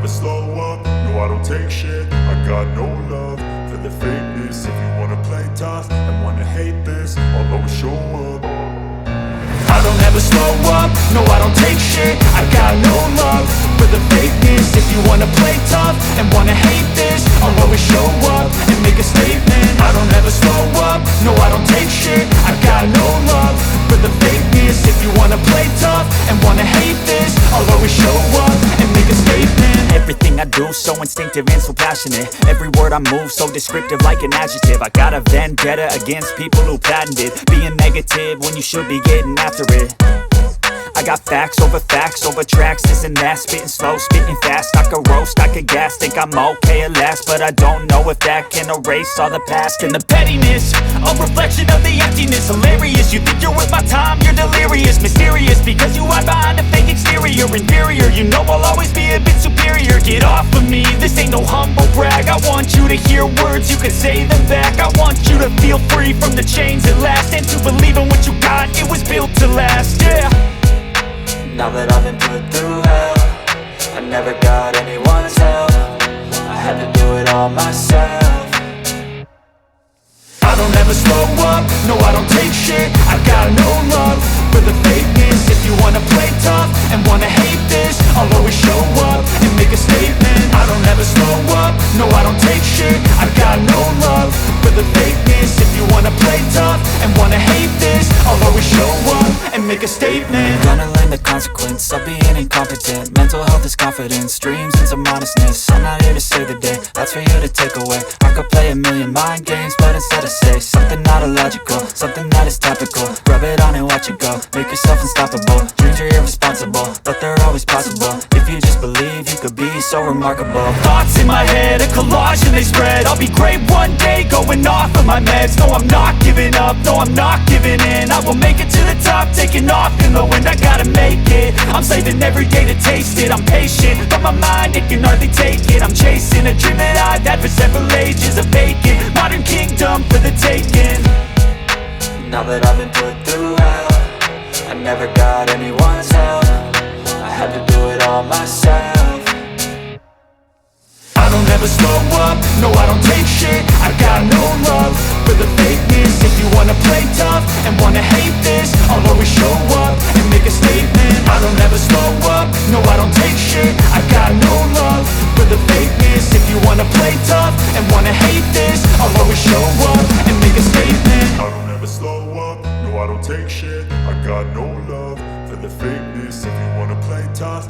slow up, no I don't take shit. I got no love for the fakeness. If you wanna play tough and wanna hate this, I'll always show up. I don't ever slow up, no I don't take shit. I got no love for the fakeness. If you wanna play tough and wanna hate this, I'll always show up and make a statement. I don't ever slow up, no I don't take shit. I got no love for the fakeness. If you wanna play tough and wanna hate this, I'll always show up and make a statement. Everything I do so instinctive and so passionate. Every word I move so descriptive like an adjective. I got a vendetta against people who patented being negative when you should be getting after it. I got facts over tracks, this and that. Spitting slow, spitting fast, I could roast, I could gas. Think I'm okay at last, but I don't know if that can erase all the past. And the pettiness, a reflection of the emptiness. Hilarious, you think you're worth my time, you're delirious. Mysterious, because you hide behind a fake exterior. Inferior, you know I'll always be a bit superior. Get off of me, this ain't no humble brag. I want you to hear words, you can say them back. I want you to feel free from the chains at last, and to believe in what you got, it was built to last, yeah. Now that I've been put through hell, I never got anyone's help. I had to do it all myself. I don't ever slow up, no I don't take shit. I got no love for the fakeness. If you wanna play tough and wanna hate this, I'll always show up and make a statement. I don't ever slow up, no I don't take shit. I got no love for the fakeness. If you wanna play tough and wanna hate this, I'll always show up and make a statement. Gonna learn the consequence of being incompetent. Mental health is confidence, dreams and some honestness. I'm not here to save the day, that's for you to take away. I could play a million mind games, but instead I say something not illogical, something that is topical. Rub it on and watch it go, make yourself unstoppable. Dreams are irresponsible, but they're always possible. If you just believe, you could be so remarkable. Thoughts in my head, a collage and they spread. I'll be great one day, going off of my meds. No, I'm not giving up, no, I'm not giving in. I will make it to the top, taking off in the wind. I gotta make it, I'm saving every day to taste it. I'm patient, but my mind, it can hardly take it. I'm chasing a dream that I've had for several ages. A vacant, modern kingdom for the taking. Now that I've been put through hell, I never got anyone's help. I had to do it all myself. I don't ever slow up, no I don't take shit. I got no love for the fakeness. If you wanna play tough and wanna hate this, I'll always show up and make a statement. I don't ever slow up, no I don't take shit. I got no love for the fakeness. If you wanna play tough and wanna hate this, I'll always show up and make a statement. I don't ever slow up, no I don't take shit. I got no love for the fakeness. If you wanna play tough